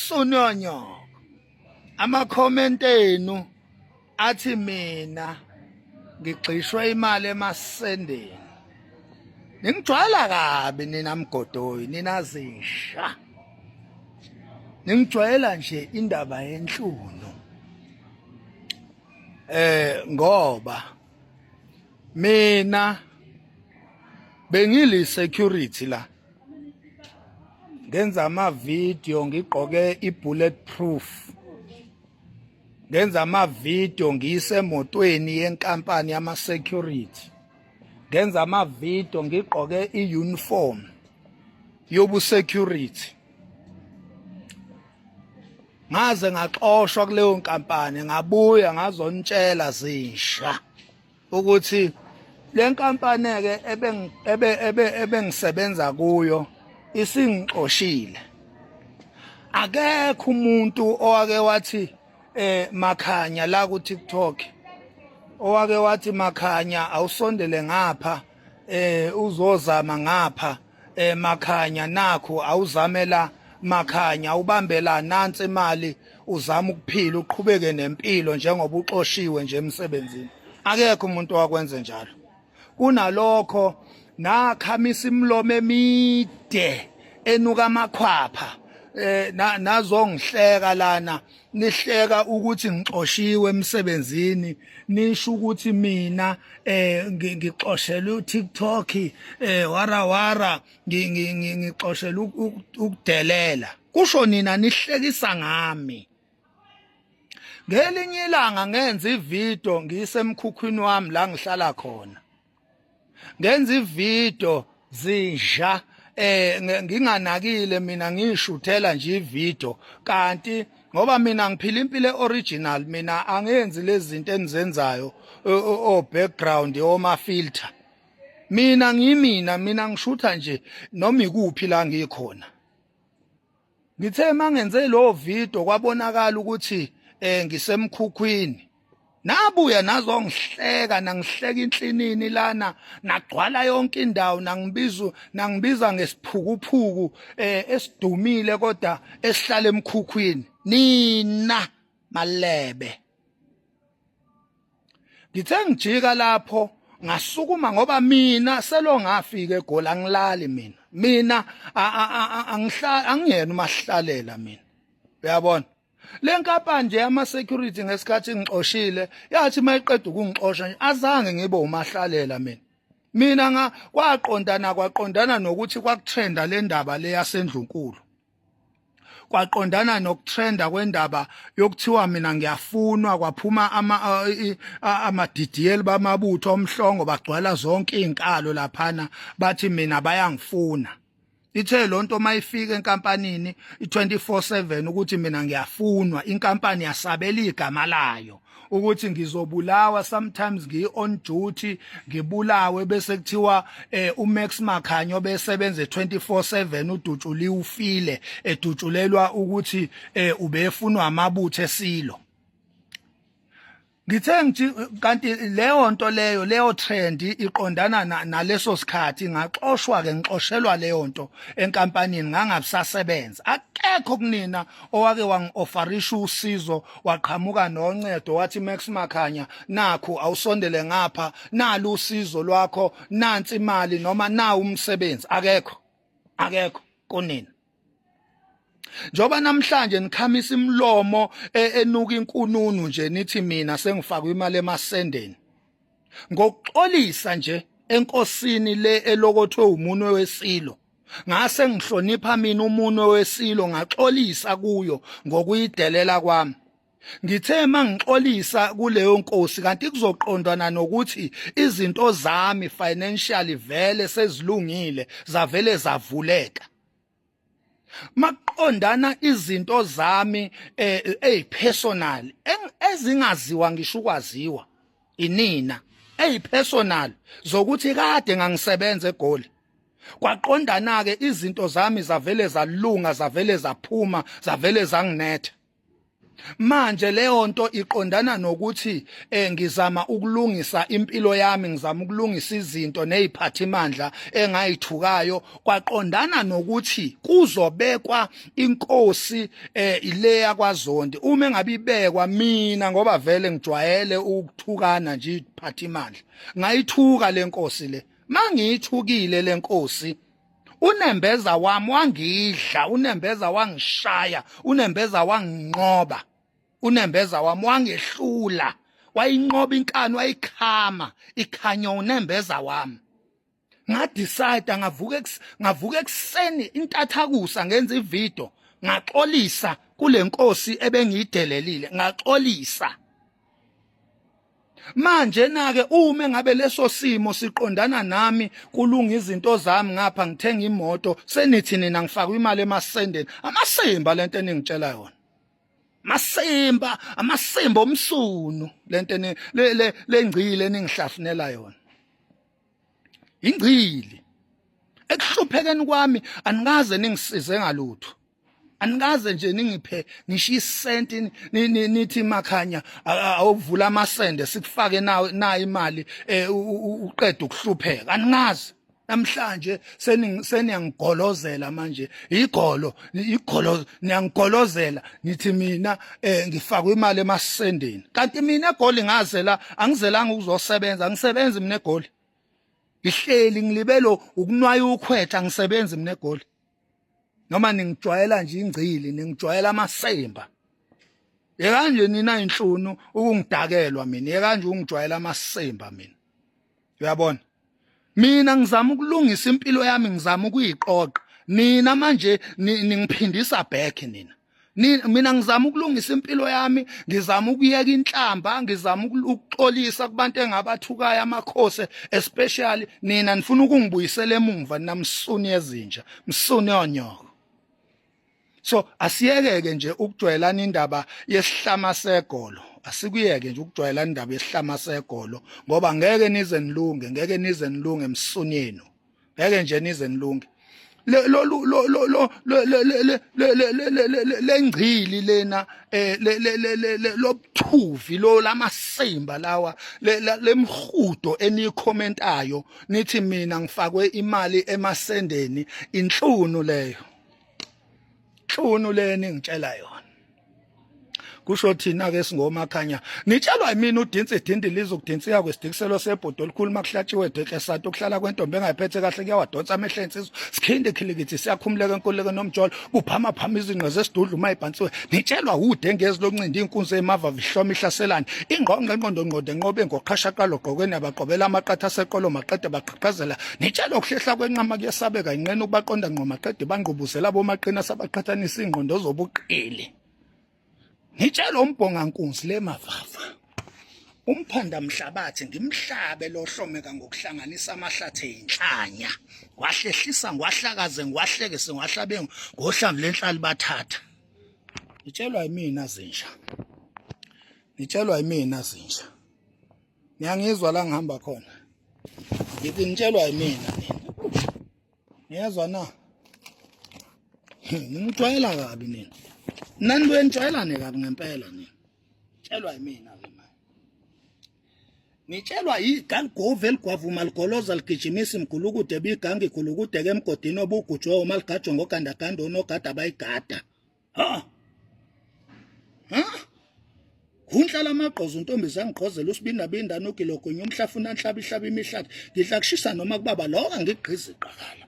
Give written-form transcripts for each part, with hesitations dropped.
Sunonyo ama-comment enu athi mina ngigxishwe imali emasendeni. Ningijwayela kabi nina mgodoyi, nina zisha. Ningijwayela nje indaba yenhlunu. Ngoba mina bengili security la. Ngenza ama-video ngigqoke i-bulletproof. Ngenza ama-video ngisemotweni yenkampani yama-security. Ngenza ama-video ngigqoke i-uniform yobu-security. Ngaze ngaxoshwa kuleyo nkampani, ngabuya ngazonitshela zisha ukuthi le nkampani-ke ebengisebenza kuyo isingixoshile. Akekho umuntu owake wathi Makhanya la ku TikTok owake wathi Makhanya awusondele ngapha uzozama ngapha Makhanya nakho awuzamela Makhanya ubambela nansi imali uzama ukuphila uqhubeke nempilo njengoba uxoshiwe nje emsebenzini. Akekho umuntu owakwenza njalo. Kunalokho nakhamisa imlomo emide enuka amakhwapha nazongihleka lana nihleka ukuthi ngixoshiwe emsebenzini nisho ukuthi mina ngixoshela uTikTok wara ngixoshela ukudelela kusho nina nihlekisa ngami. Ngelinye ilanga ngenza ivideo ngisemkhukhwini wami la ngihlala khona. Ngenza ivideo zisha nginganakile mina ngishuthela nje ivideo kanti ngoba mina ngiphila impilo original mina angenzi lezi zinto enizenzayo o background oma filter. Mina mina ngishutha nje noma ikuphi la ngikhona. Ngithe mangenze lo video kwabonakala ukuthi ngisemkhukhwini. Nabuya nazongihleka nangihleka inhlinini lana nagcwala yonke indawo nangibiza ngesiphukuphuku esidumile kodwa esihlala emkhukhwini. Nina malebe. Ngithe ngijika lapho ngasukuma ngoba mina selo ngafika eGoli angilali mina. Mina angiyena umahlalela mina. Uyabona? Le nkampani nje ama-security ngesikhathi ngixoshile yathi mayiqeda ukungixosha nje azange ngibe umahlalela mina. Mina kwaqondana nokuthi kwakutrenda le ndaba le yaseNdlunkulu. Kwaqondana nokutrenda kwendaba yokuthiwa mina ngiyafunwa kwaphuma ama-DDL bamabutho omhlongo bagcwala zonke izinkalo laphana bathi mina bayangifuna. Ithe lonto mayifika enkampanini i24/7 ukuthi mina ngiyafunwa, inkampani yasabela igama layo ukuthi ngizobulawa sometimes ngi-on duty ngibulawe bese kuthiwa uMax Makhanya obesebenza 24/7 uDutshuli ufile edutshulelwa ukuthi ubefunwa amabutho esilo. Ngithe ngithi kanti leyo trend iqondana naleso sikhathi ngaxoshwa ke ngixoshelwa leyo nto enkampanini ngangabisasebenza. Akekho kunina owake wangi-offerisha usizo waqhamuka noncedo wathi Max Makhanya nakho awusondele ngapha nalo usizo lwakho nansi imali noma nawo umsebenzi. Akekho kunina. Njoba namhlanje nikhamisa imlomo enuka inkununu nje nithi mina sengifakwe imali emasendeni. Ngokuxolisa nje enkosini le elokothwe umunwe wesilo. Ngase ngihlonipha mina umunwe wesilo ngaxolisa kuyo ngokuyidelela kwami. Ngithe mangixolisa kuleyo nkosi kanti kuzoqondana nokuthi izinto zami financially vele sezilungile zavele zavuleka. Maqondana izinto zami personal ezingaziwa ngisho ukwaziwa inina personal zokuthi kade ngangisebenza eGoli. Kwaqondana ke izinto zami zavele zalunga zavele zaphuma zavele zanginetha. manje leyo nto iqondana nokuthi ngizama ukulungisa impilo yami, ngizama ukulungisa izinto neziphathimandla engayithukayo, kwaqondana nokuthi kuzobekwa inkosi ile yakwaZondi. Uma engabibekwa mina ngoba vele ngijwayele ukuthukana nje iziphathimandla, ngayithuka lenkosi le. Mangiyithukile lenkosi, uNembeza wami wangidla, uNembeza wangishaya, uNembeza wanginqoba, uNembeza wami wangehlula, wayinqoba inkani, wayikhama ikhanya uNembeza wami. Ngadecide ngavuka ekuseni intathakusa, ngenza ivideo ngaxolisa kule nkosi ebengiyidelelile, ngaxolisa. Manje na-ke uma ngabe leso simo siqondana nami, kulunga izinto zami ngapha, ngithenga imoto, senithi nina ngifaka imali emasendeni. Amasimba lento eningitshela yona, amasimba omsunu lento lengcile eningihlafunela yona. Ingcili ekuhluphekeni kwami anikaze ningisize ngalutho, anikaze nje ningiphe ngisho isenti nithi Makhanya awuvula amasende sikufake na imali uqeda ukuhlupheka. Anikaze namhlanje seniyangigolozela manje, igolo niyangigolozela nithi mina ngifakwe imali emasendeni, kanti mina egoli ngazela, angizelanga ukuzosebenza, angisebenzi mina egoli, ngihleli ngilibelo ukunwaya ukhwetha, angisebenzi mina egoli. Noma ningijwayela nje ingcili, ningijwayela amasemba. Yekanje nina inhlunu ukungidakelwa mina, yekanje ungijwayela amasemba mina. Uyabona? Mina ngizama ukulungisa impilo yami, ngizama ukuyiqoqa. Nina manje ningiphindisa back nina. Mina ngizama ukulungisa impilo yami, ngizama ukuyeka inhlamba, ngizama ukuxolisa kubantu engabathukayo amakhosi, especially nina nifuna ukungibuyisela emuva, nina msuni yezinja, msuni yonyoko. So asiyeke nje ukujwayelana indaba yesihlama segolo, asikuyeke nje ukujwayelana indaba yesihlama segolo, ngoba ngeke nize nilunge, ngeke nize nilunge emsuni yenu, ngeke nje nize nilunge. Lengcili lena lobuthuvi lo lamasimba lawa lemhudo eniyikhomentayo nithi mina ngifakwe imali emasendeni, inhlunu leyo, inhlunu leni ngitshela yona. Kusho thina ke singoMakhanya nitshelwa yimina udinsi dindi lizokudintsika kwesidikiselo sebhodo olukhulu makuhlatshiwe dekle sato kuhlala kwentombi engayiphethe kahle kuyawadonsa amehlo ensizwe sikhinde khilikithi siyakhumuleka enkululeko nomjolo kuphama phama izinqe zesidudlu mayibhansiwe. Nitshelwa ude ngezi lokuncindi inkunzi emava vihloma ihlaselane ingqonqe engqondongqondo enqobe ngoqhashaqalo gqokweni abaqobela amaqatha aseqolo maqede baqhaqhazela. Nitshelwa ukuhlehla kwenqama kuyesabeka inqene ukubaqonda ngqo maqede banqubuzela bomaqina sabaqhathanisa ingqondo zobuqili. Ngitshela umbhongankunzi lemavafa umphanda mhlabathi ngimhlabe lohlomeka ngokuhlanganisa amahlathi enhlanya, wahlehlisa ngwahlakaze ngwahlekese ngwahlabe ngohlamvu lenhlali bathatha. Ngitshelwa yimina zinja, ngitshelwa yimina zinja, niyangizwa la ngihamba khona, ngithi ngitshelwa yimina nina, niyezwa na? Ngimjwayela kabi nina, nani kwenjwayelane kabi ngempela nina, tshelwa yimina ke manje. Nitshelwa igangi gove eligwavuma ligoloza ligijimisa imgulukude bigangi igulukude ke emgodini obugujwe omaligajwe ngogandaganda onogada bayigada. Kunhlala amagqozo untombi zangigqozela usibindabinda nogilogonye umhlafuna nhlaba ihlaba imihlathi ngidla kushisa noma kubaba lo angigqiza iqakala.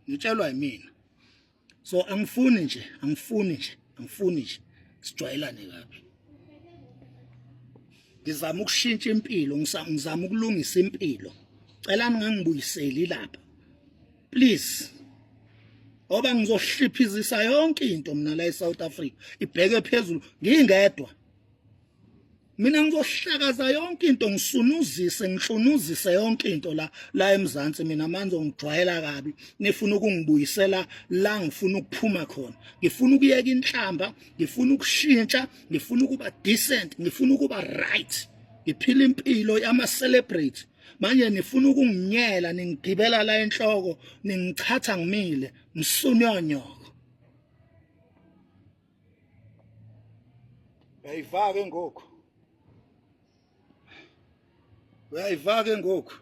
Nitshelwa yimina. So angifuni nje sijwayelane kabi. Ngizama ukushintsha impilo, ngizama ukulungisa impilo. Celani ngangibuyiseli lapha. Please. Oba ngizohliphizisa yonke into mina la eSouth Africa ibheke phezulu ngingedwa. Mina ngizohlakaza yonke into, ngihlunuzise yonke into la eMzansi. Mina manje ngijwayela kabi, nifuna ukungibuyisela la ngifuna ukuphuma khona. Ngifuna ukuyeka inhlamba, ngifuna ukushintsha, ngifuna ukuba decent, ngifuna ukuba right. Ngiphila impilo yama celebrate. Manje nifuna ukunginyela, ningigibela la enhloko, ningichatha ngimile, msuni yonyoko. uyayivaka ngoku uyayivaka ngoku